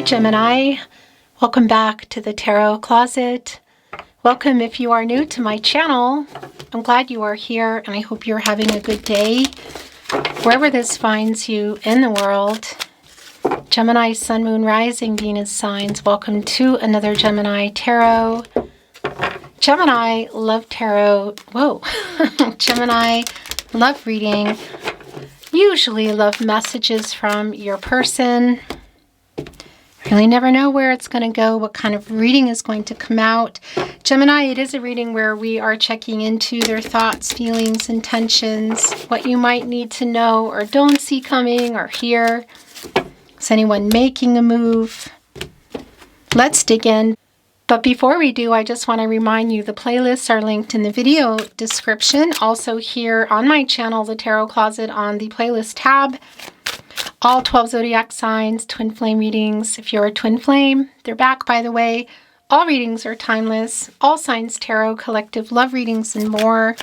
Gemini. Welcome back to the Tarot Closet. Welcome if you are new to my channel. I'm glad you are here and I hope you're having a good day wherever this finds you in the world. Gemini, Sun, Moon, Rising, Venus signs. Welcome to another Gemini Tarot. Gemini Love Tarot. Whoa. Gemini Love Reading. Usually love messages from your person. Really never know where it's going to go, what kind of reading is going to come out. Gemini, it is a reading where we are checking into their thoughts, feelings, intentions, what you might need to know or don't see coming or hear. Is anyone making a move? Let's dig in. But before we do, I just want to remind you the playlists are linked in the video description. Also here on my channel, the Tarot Closet, on the playlist tab. All 12 zodiac signs, twin flame readings. If you're a twin flame, they're back, by the way. All readings are timeless. All signs tarot, collective love readings, and more.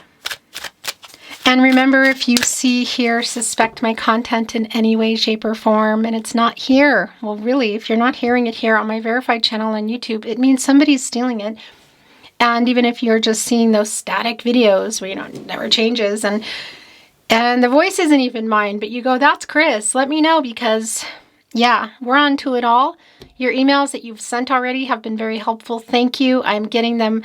And remember, if you see, hear, suspect my content in any way, shape, or form, and it's not here, well, really, if you're not hearing it here on my verified channel on YouTube, it means somebody's stealing it. And even if you're just seeing those static videos where, it never changes, and the voice isn't even mine, but you go, that's Chris, let me know, because, yeah, we're on to it all. Your emails that you've sent already have been very helpful. Thank you. I'm getting them,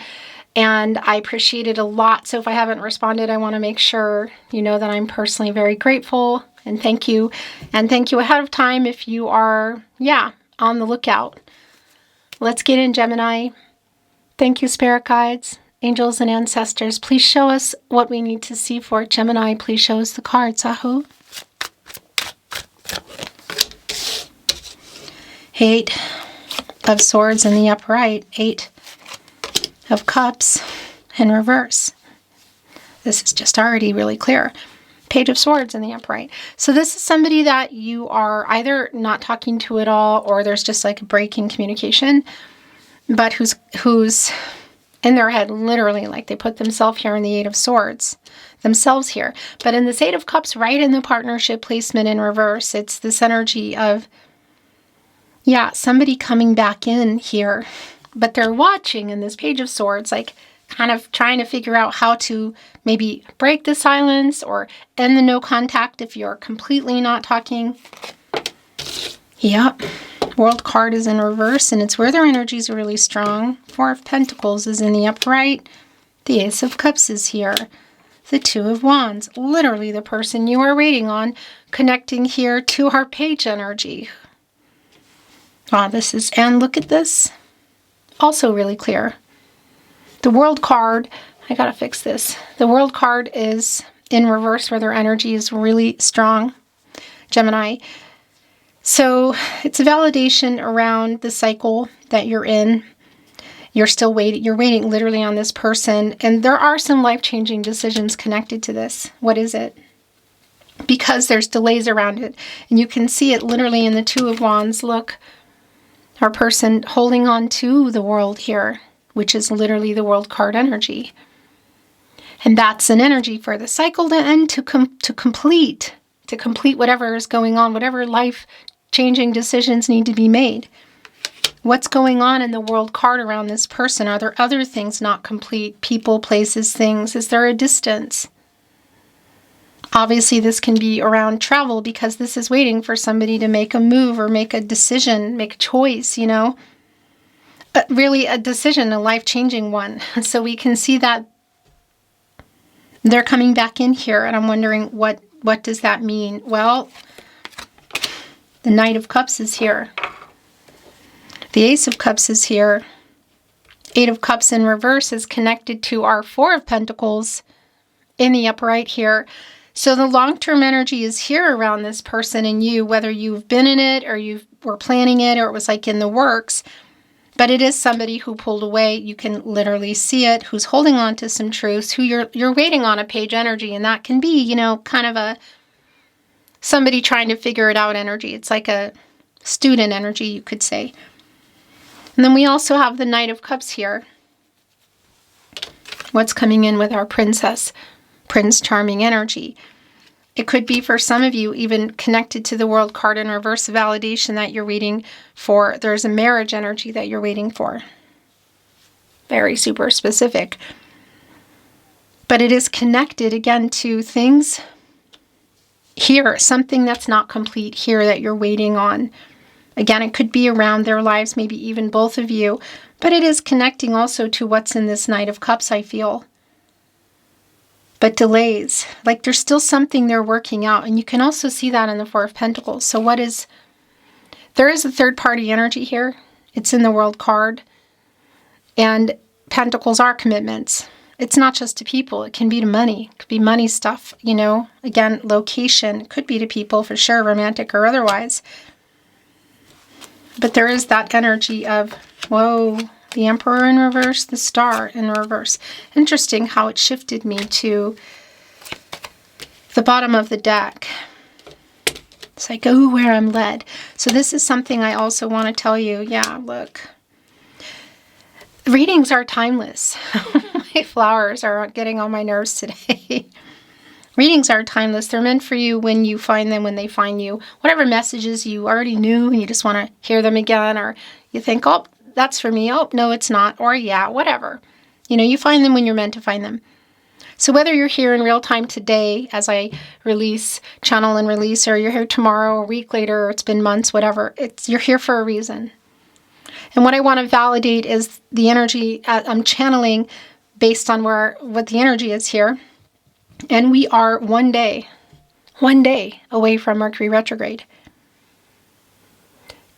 and I appreciate it a lot. So if I haven't responded, I want to make sure you know that I'm personally very grateful, and thank you. And thank you ahead of time if you are, on the lookout. Let's get in, Gemini. Thank you, spirit guides. Angels and ancestors, please show us what we need to see for Gemini. Please show us the cards. Ahu. 8 of Swords in the upright. 8 of Cups in reverse. This is just already really clear. Page of Swords in the upright. So this is somebody that you are either not talking to at all, or there's just like a break in communication, but who's in their head, literally, like they put themselves here in the 8 of Swords, themselves here. But in this 8 of Cups, right in the partnership placement in reverse, it's this energy of, somebody coming back in here, but they're watching in this Page of Swords, like kind of trying to figure out how to maybe break the silence or end the no contact if you're completely not talking. Yep. World card is in reverse, and it's where their energies are really strong. 4 of Pentacles is in the upright. The Ace of Cups is here. The 2 of Wands, literally the person you are waiting on, connecting here to our page energy. Wow, this is, and look at this. Also really clear. The World card, I gotta fix this. The World card is in reverse where their energy is really strong. Gemini. So it's a validation around the cycle that you're in. You're still waiting. You're waiting literally on this person. And there are some life-changing decisions connected to this. What is it? Because there's delays around it. And you can see it literally in the 2 of Wands. Look, our person holding on to the World here, which is literally the World card energy. And that's an energy for the cycle to end, to complete whatever is going on, whatever life-changing decisions need to be made. What's going on in the World card around this person? Are there other things not complete? People, places, things? Is there a distance? Obviously, this can be around travel, because this is waiting for somebody to make a move or make a decision, make a choice, really a decision, a life-changing one. So we can see that they're coming back in here, and I'm wondering what does that mean? Well, the Knight of Cups is here. The Ace of Cups is here. 8 of Cups in reverse is connected to our 4 of Pentacles in the upright here. So the long-term energy is here around this person and you, whether you've been in it or you were planning it or it was like in the works. But it is somebody who pulled away. You can literally see it, who's holding on to some truths, who you're waiting on a page energy. And that can be, kind of somebody trying to figure it out energy. It's like a student energy, you could say. And then we also have the Knight of Cups here. What's coming in with our Prince Charming energy? It could be for some of you even connected to the World card in reverse, validation that you're waiting for. There's a marriage energy that you're waiting for. Very super specific. But it is connected again to things here, something that's not complete here that you're waiting on. Again, it could be around their lives, maybe even both of you. But it is connecting also to what's in this Knight of Cups, I feel. But delays, like there's still something they're working out. And you can also see that in the Four of Pentacles. So there is a third party energy here. It's in the World card. And Pentacles are commitments. It's not just to people. It can be to money. It could be money stuff, you know. Again, location. It could be to people for sure, romantic or otherwise. But there is that energy of, whoa, the Emperor in reverse, the Star in reverse. Interesting how it shifted me to the bottom of the deck. It's like, oh, where I'm led. So this is something I also want to tell you. Yeah, look. Readings are timeless. My flowers are getting on my nerves today. Readings are timeless. They're meant for you when you find them, when they find you. Whatever messages you already knew and you just want to hear them again, or you think, oh, that's for me. Oh, no, it's not. Or yeah, whatever. You know, you find them when you're meant to find them. So whether you're here in real time today as I release, channel and release, or you're here tomorrow, a week later, or it's been months, whatever, you're here for a reason. And what I want to validate is the energy I'm channeling based on what the energy is here. And we are one day away from Mercury retrograde.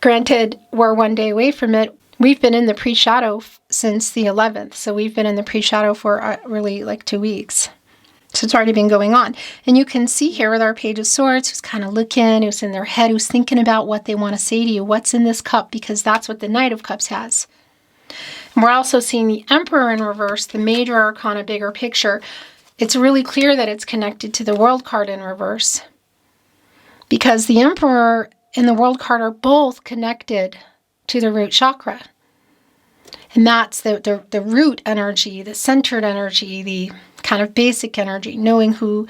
Granted, we're one day away from it. We've been in the pre-shadow since the 11th. So we've been in the pre-shadow for really like 2 weeks. So it's already been going on. And you can see here with our Page of Swords, who's kind of looking, who's in their head, who's thinking about what they want to say to you, what's in this cup, because that's what the Knight of Cups has. And we're also seeing the Emperor in reverse, the major arcana, bigger picture. It's really clear that it's connected to the World card in reverse. Because the Emperor and the World card are both connected to the root chakra. And that's the root energy, the centered energy, the kind of basic energy, knowing who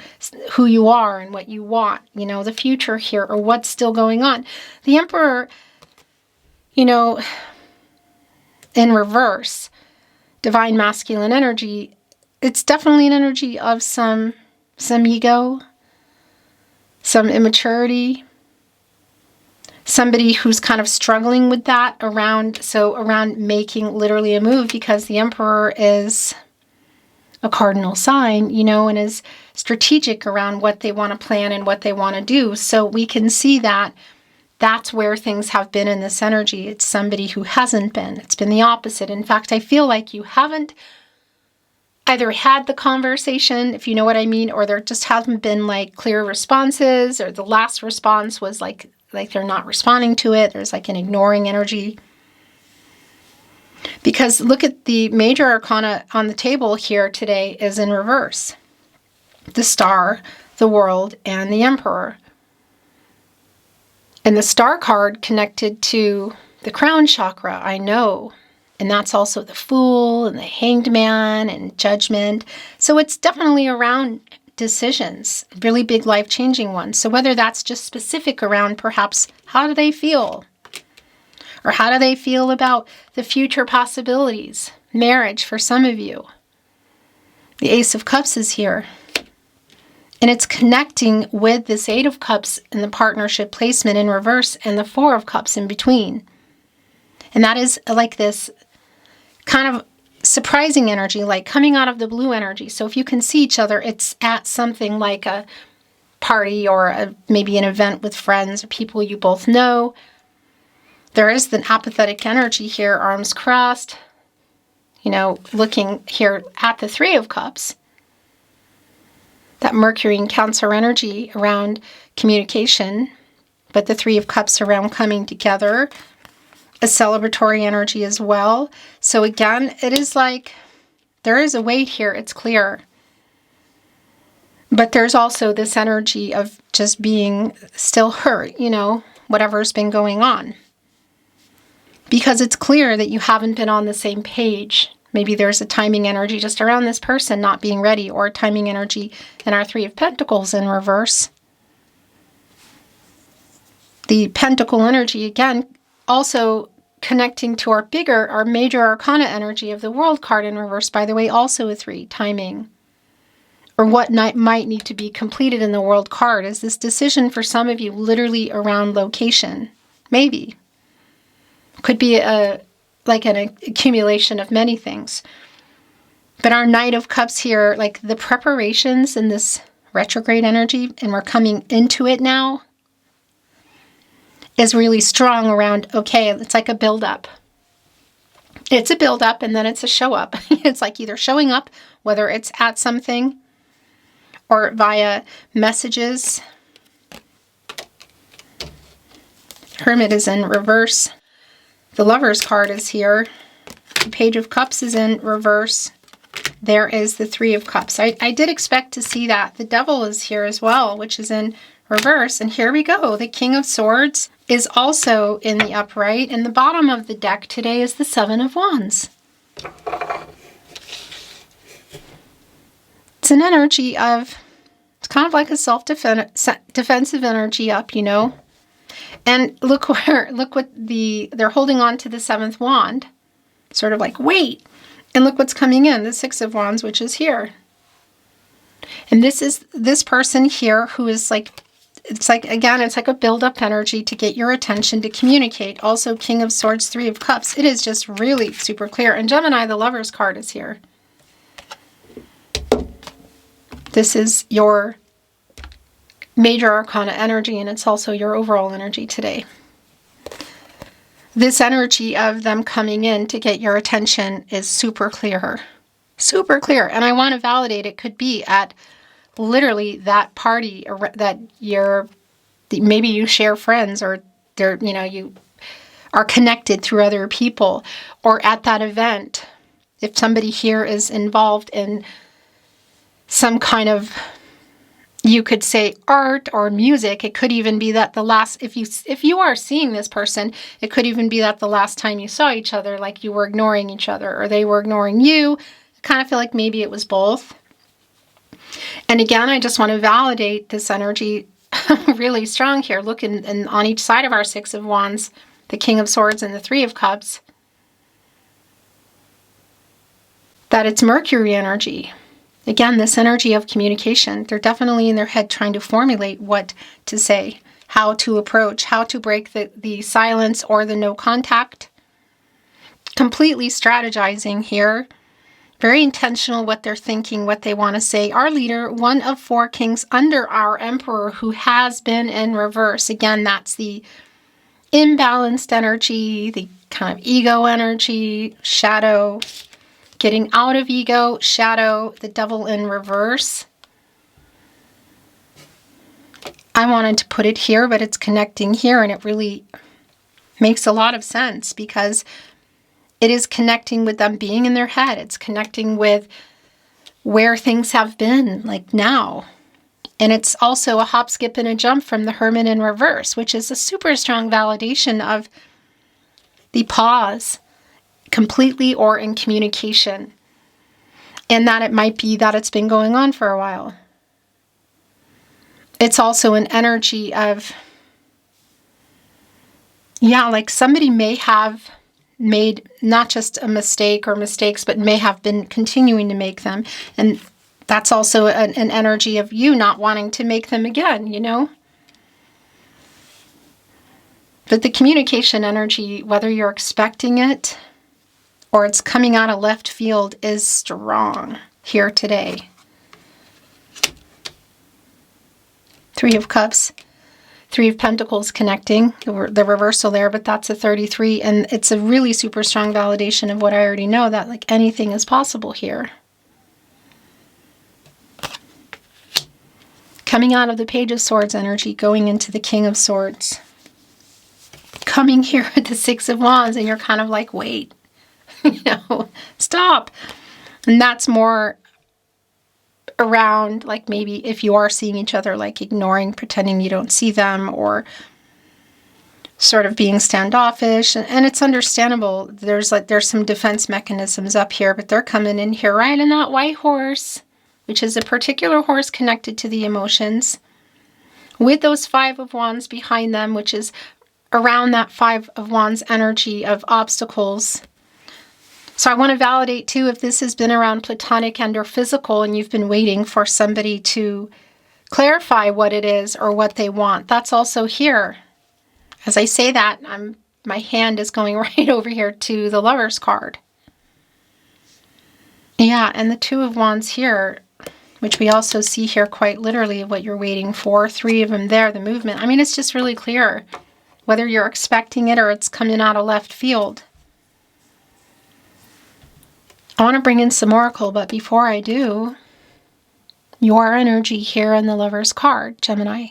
you are and what you want, you know, the future here or what's still going on. The Emperor, you know, in reverse, divine masculine energy, it's definitely an energy of some ego, some immaturity, somebody who's kind of struggling with that around making literally a move, because the Emperor is a cardinal sign, you know, and is strategic around what they want to plan and what they want to do. So we can see that that's where things have been in this energy. It's somebody who hasn't been. It's been the opposite. In fact, I feel like you haven't either had the conversation, if you know what I mean, or there just haven't been like clear responses, or the last response was like they're not responding to it. There's like an ignoring energy. Because look at the major arcana on the table here today is in reverse. The Star, the World, and the Emperor. And the Star card connected to the crown chakra, I know. And that's also the Fool and the Hanged Man and Judgment. So it's definitely around decisions, really big life-changing ones. So whether that's just specific around perhaps how do they feel? Or how do they feel about the future possibilities? Marriage for some of you. The Ace of Cups is here. And it's connecting with this Eight of Cups in the partnership placement in reverse and the Four of Cups in between. And that is like this kind of surprising energy, like coming out of the blue energy. So if you can see each other, it's at something like a party or maybe an event with friends or people you both know. There is the apathetic energy here, arms crossed, you know, looking here at the Three of Cups. That Mercury and Cancer energy around communication, but the Three of Cups around coming together. A celebratory energy as well. So again, it is like there is a weight here, it's clear. But there's also this energy of just being still hurt, you know, whatever's been going on. Because it's clear that you haven't been on the same page. Maybe there's a timing energy just around this person not being ready, or a timing energy in our Three of Pentacles in reverse. The Pentacle energy, again, also connecting to our major arcana energy of the World card in reverse, by the way, also a 3, timing. Or what might need to be completed in the World card is this decision for some of you literally around location. Maybe. Could be like an accumulation of many things. But our Knight of Cups here, like the preparations in this retrograde energy, and we're coming into it now, is really strong around, okay, it's like a build-up. It's a build-up and then it's a show-up. It's like either showing up, whether it's at something or via messages. Hermit is in reverse. The Lover's card is here. The Page of Cups is in reverse. There is the 3 of Cups. I did expect to see that. The Devil is here as well, which is in reverse. And here we go. The King of Swords is also in the upright. And the bottom of the deck today is the 7 of Wands. It's an energy of, it's kind of like a self-defensive energy up, you know. And look what they're holding on to the 7th wand. Sort of like, wait. And look what's coming in, the 6 of Wands, which is here. And this is this person here who is like, it's like a build-up energy to get your attention, to communicate. Also, King of Swords, 3 of Cups. It is just really super clear. And Gemini, the Lover's card, is here. This is your major arcana energy, and it's also your overall energy today. This energy of them coming in to get your attention is super clear. Super clear. And I want to validate it could be at literally that party or that maybe you share friends, or you are connected through other people, or at that event. If somebody here is involved in some kind of, you could say, art or music, it could even be that if you are seeing this person, it could even be that the last time you saw each other, like you were ignoring each other or they were ignoring you. I kind of feel like maybe it was both. And again, I just want to validate this energy really strong here. Look, and on each side of our 6 of Wands, the King of Swords and the 3 of Cups, that it's Mercury energy. Again, this energy of communication. They're definitely in their head trying to formulate what to say, how to approach, how to break the silence or the no contact. Completely strategizing here. Very intentional what they're thinking, what they want to say. Our leader, 1 of 4 kings under our emperor, who has been in reverse. Again, that's the imbalanced energy, the kind of ego energy, shadow. Getting out of ego, shadow, the Devil in reverse. I wanted to put it here, but it's connecting here, and it really makes a lot of sense because it is connecting with them being in their head. It's connecting with where things have been, like now. And it's also a hop, skip, and a jump from the Hermit in reverse, which is a super strong validation of the pause, completely or in communication, and that it might be that it's been going on for a while. It's also an energy of, like somebody may have made not just a mistake or mistakes, but may have been continuing to make them, and that's also an energy of you not wanting to make them again, you know? But the communication energy, whether you're expecting it or it's coming out of left field, is strong here today. 3 of Cups, 3 of Pentacles connecting, the reversal there, but that's a 33, and it's a really super strong validation of what I already know, that like anything is possible here. Coming out of the Page of Swords energy, going into the King of Swords. Coming here at the 6 of Wands, and you're kind of like, wait. Stop. And that's more around, like maybe if you are seeing each other, like ignoring, pretending you don't see them, or sort of being standoffish. And it's understandable. There's some defense mechanisms up here, but they're coming in here right in that white horse, which is a particular horse connected to the emotions. with those Five of Wands behind them, which is around that Five of Wands energy of obstacles. So I want to validate too, if this has been around platonic and or physical and you've been waiting for somebody to clarify what it is or what they want. That's also here. As I say that, my hand is going right over here to the Lover's card. Yeah, and the Two of Wands here, which we also see here quite literally what you're waiting for. Three of them there, the movement. I mean, it's just really clear whether you're expecting it or it's coming out of left field. I want to bring in some oracle, but before I do, your energy here in the Lover's card, Gemini.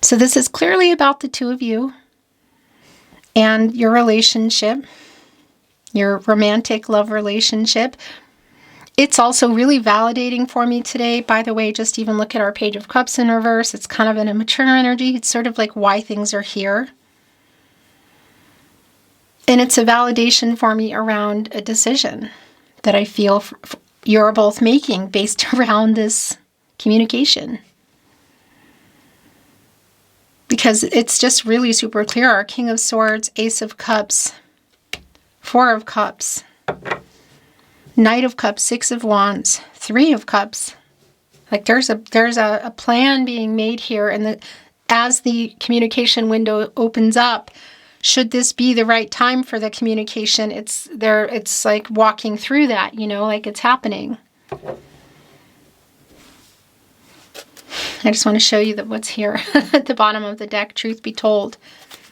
So this is clearly about the two of you and your relationship, your romantic love relationship. It's also really validating for me today. By the way, just even look at our Page of Cups in reverse. It's kind of an immature energy. It's sort of like why things are here. And it's a validation for me around a decision that I feel you're both making based around this communication. Because it's just really super clear. Our King of Swords, Ace of Cups, Four of Cups, Knight of Cups, Six of Wands, Three of Cups. Like there's a plan being made here, and as the communication window opens up, should this be the right time for the communication, it's like walking through that, like it's happening. I just want to show you that what's here at the bottom of the deck, truth be told.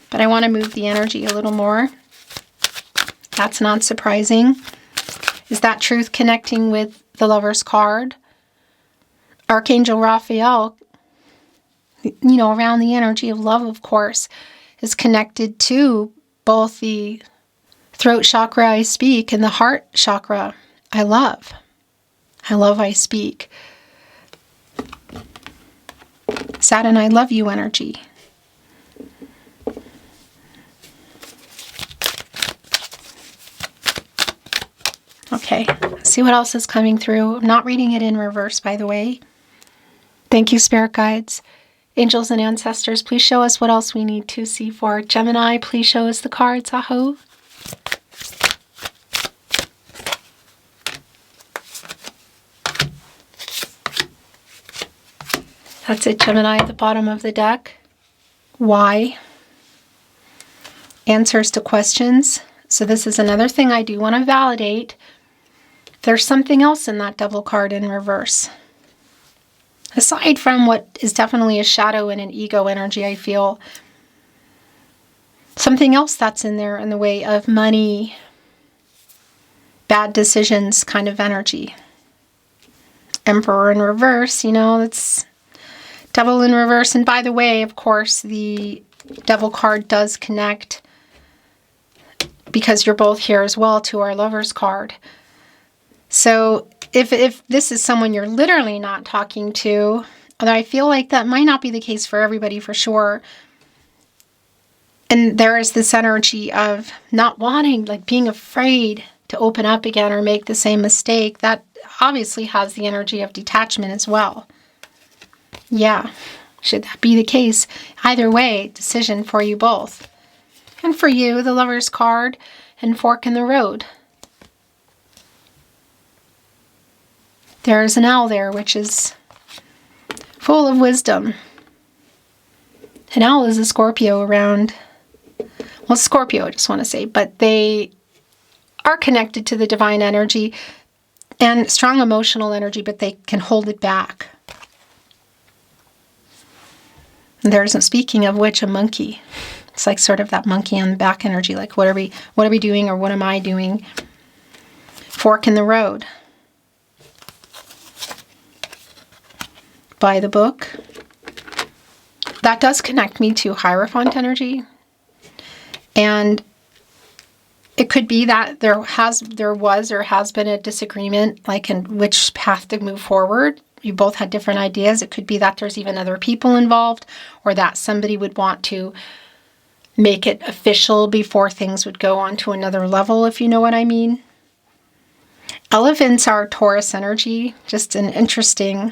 But I want to move the energy a little more. That's not surprising. Is that truth connecting with the Lover's card? Archangel Raphael, around the energy of love, of course, is connected to both the throat chakra, I speak, and the heart chakra, I love. I speak. Saturn, I love you energy. Okay, let's see what else is coming through. I'm not reading it in reverse, by the way. Thank you, spirit guides. Angels and ancestors, please show us what else we need to see for Gemini. Please show us the cards. Aho. That's it, Gemini, at the bottom of the deck. Why? Answers to questions. So this is another thing I do want to validate. There's something else in that Devil card in reverse. Aside from what is definitely a shadow and an ego energy, I feel something else that's in there in the way of money, bad decisions kind of energy. Emperor in reverse, it's Devil in reverse. And by the way, of course, the Devil card does connect, because you're both here as well, to our Lover's card. So if this is someone you're literally not talking to, although I feel like that might not be the case for everybody for sure, and there is this energy of not wanting, like being afraid to open up again or make the same mistake, that obviously has the energy of detachment as well. Yeah, should that be the case? Either way, decision for you both. And for you, the Lover's card and fork in the road. There's an owl there, which is full of wisdom. An owl is a Scorpio around, well, Scorpio, I just want to say, but they are connected to the divine energy and strong emotional energy, but they can hold it back. And there's, speaking of which, a monkey. It's like sort of that monkey on the back energy, like what are we doing, or what am I doing? Fork in the road. By the book. That does connect me to Hierophant energy. And it could be that there was or has been a disagreement, like in which path to move forward. You both had different ideas. It could be that there's even other people involved, or that somebody would want to make it official before things would go on to another level, if you know what I mean. Elephants are Taurus energy, just an interesting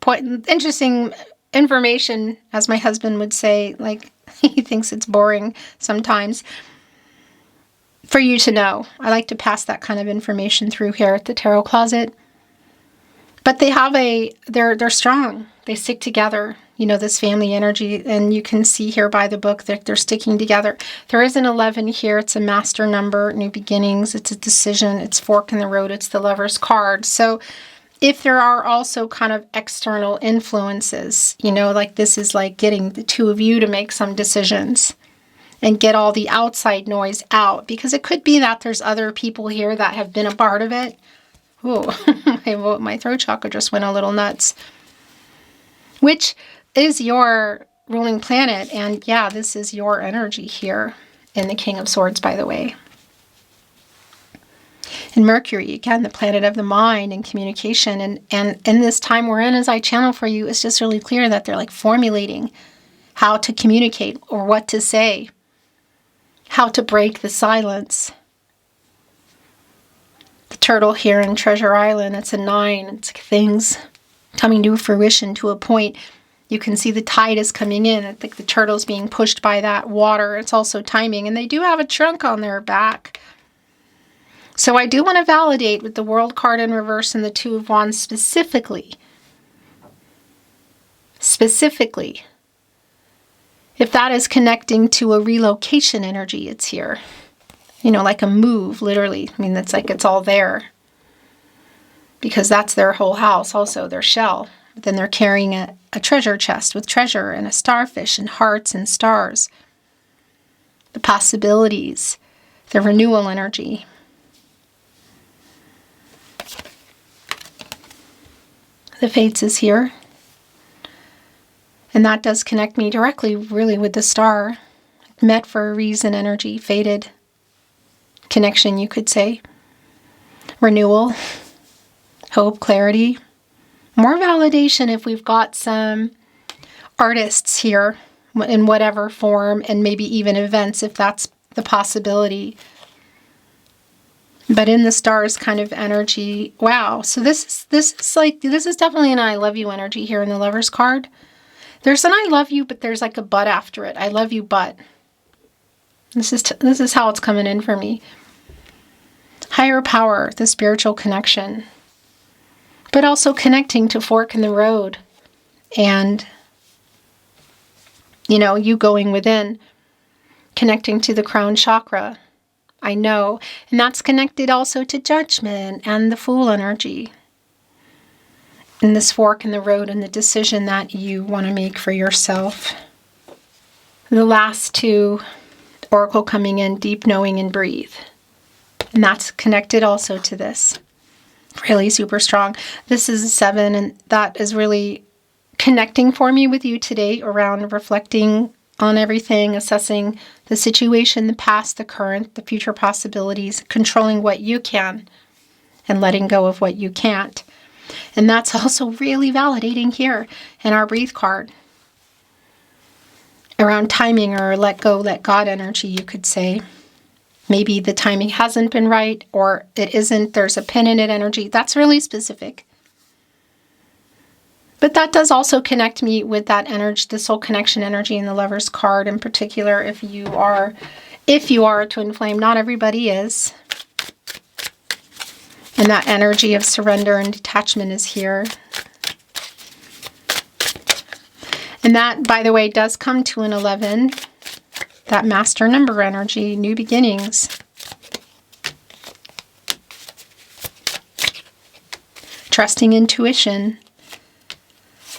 interesting information, as my husband would say. Like, he thinks it's boring sometimes for you to know. I like to pass that kind of information through here at the Tarot Closet. But they have they're strong. They stick together. You know, this family energy, and you can see here by the book that they're sticking together. There is an 11 here. It's a master number, new beginnings. It's a decision. It's fork in the road. It's the Lover's card. So if there are also kind of external influences, you know, like this is like getting the two of you to make some decisions and get all the outside noise out, because it could be that there's other people here that have been a part of it. Ooh, my throat chakra just went a little nuts. Which is your ruling planet, and yeah, this is your energy here in the King of Swords, by the way. And Mercury, again, the planet of the mind and communication, and in this time we're in, as I channel for you, it's just really clear that they're like formulating how to communicate or what to say, how to break the silence. The turtle here in Treasure Island, it's a 9. It's things coming to fruition to a point. You can see the tide is coming in. I think the turtle's being pushed by that water. It's also timing. And they do have a trunk on their back. So I do want to validate with the World card in reverse and the Two of Wands specifically. Specifically. If that is connecting to a relocation energy, it's here. You know, like a move, literally. I mean, that's like it's all there. Because that's their whole house, also their shell. But then they're carrying a treasure chest with treasure and a starfish and hearts and stars. The possibilities, the renewal energy. The Fates is here. And that does connect me directly, really, with the star. Met for a reason energy, fated connection, you could say. Renewal. Hope, clarity, more validation if we've got some artists here in whatever form, and maybe even events if that's the possibility. But in the stars kind of energy, wow. So this is definitely an I love you energy here in the Lover's card. There's an I love you, but there's like a but after it. I love you, but. This is how it's coming in for me. Higher power, the spiritual connection. But also connecting to fork in the road and, you know, you going within, connecting to the crown chakra. I know. And that's connected also to judgment and the Fool energy. And this fork in the road and the decision that you want to make for yourself. The last two, Oracle coming in, deep knowing and breathe. And that's connected also to this. Really super strong. This is a 7, and that is really connecting for me with you today around reflecting on everything, assessing the situation, the past, the current, the future possibilities, controlling what you can, and letting go of what you can't. And that's also really validating here in our Breathe card. Around timing or let go, let God energy, you could say. Maybe the timing hasn't been right, or it isn't, there's a pin in it energy. That's really specific. But that does also connect me with that energy, the soul connection energy in the Lover's card in particular. If you are a twin flame, not everybody is. And that energy of surrender and detachment is here. And that, by the way, does come to an 11. That master number energy, new beginnings. Trusting intuition.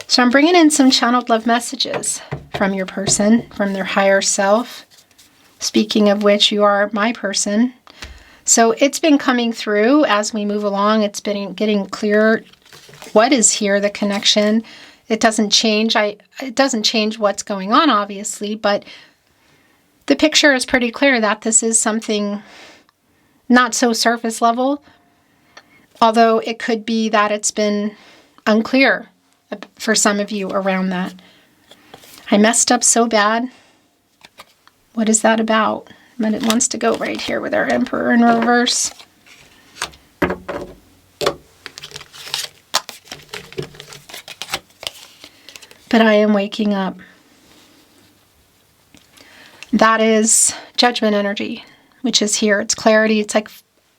So I'm bringing in some channeled love messages from your person, from their higher self. Speaking of which, you are my person. So it's been coming through as we move along. It's been getting clearer what is here, the connection. It doesn't change. It doesn't change what's going on, obviously, but the picture is pretty clear that this is something not so surface level, although it could be that it's been unclear for some of you around that. I messed up so bad. What is that about? But it wants to go right here with our Emperor in reverse. But I am waking up. That is judgment energy, which is here. It's clarity. It's like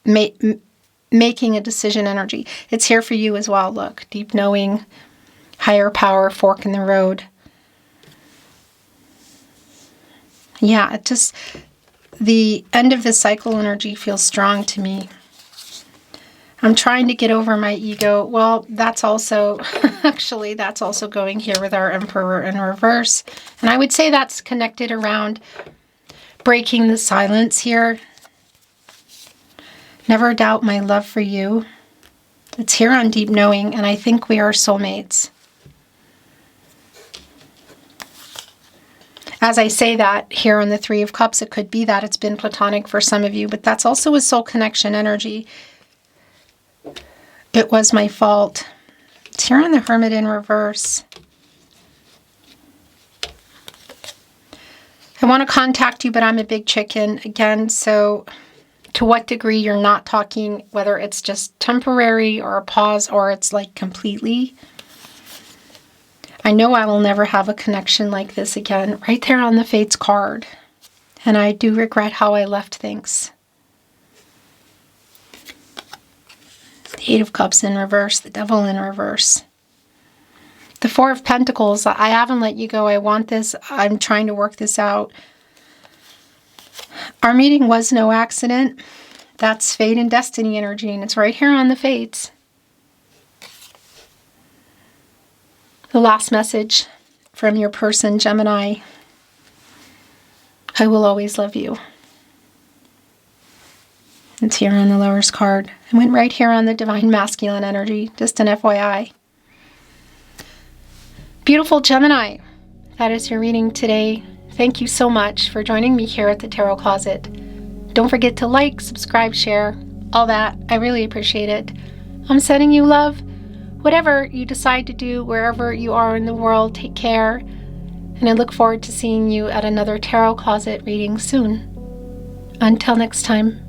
making a decision energy. It's here for you as well. Look, deep knowing, higher power, fork in the road. Yeah, it just, the end of the cycle energy feels strong to me. I'm trying to get over my ego. Well, that's also, actually, that's also going here with our Emperor in reverse. And I would say that's connected around breaking the silence here. Never doubt my love for you. It's here on deep knowing, and I think we are soulmates. As I say that here on the Three of Cups, it could be that it's been platonic for some of you, but that's also a soul connection energy. It was my fault. It's here on the Hermit in reverse. I want to contact you, but I'm a big chicken again. So to what degree you're not talking, whether it's just temporary or a pause or it's like completely. I know I will never have a connection like this again. Right there on the Fates card. And I do regret how I left things. The Eight of Cups in reverse, the Devil in reverse. The Four of Pentacles, I haven't let you go. I want this. I'm trying to work this out. Our meeting was no accident. That's fate and destiny energy, and it's right here on the Fates. The last message from your person, Gemini. I will always love you. It's here on the Lovers card. I went right here on the Divine Masculine energy, just an FYI. Beautiful Gemini, that is your reading today. Thank you so much for joining me here at the Tarot Closet. Don't forget to like, subscribe, share, all that. I really appreciate it. I'm sending you love. Whatever you decide to do, wherever you are in the world, take care. And I look forward to seeing you at another Tarot Closet reading soon. Until next time.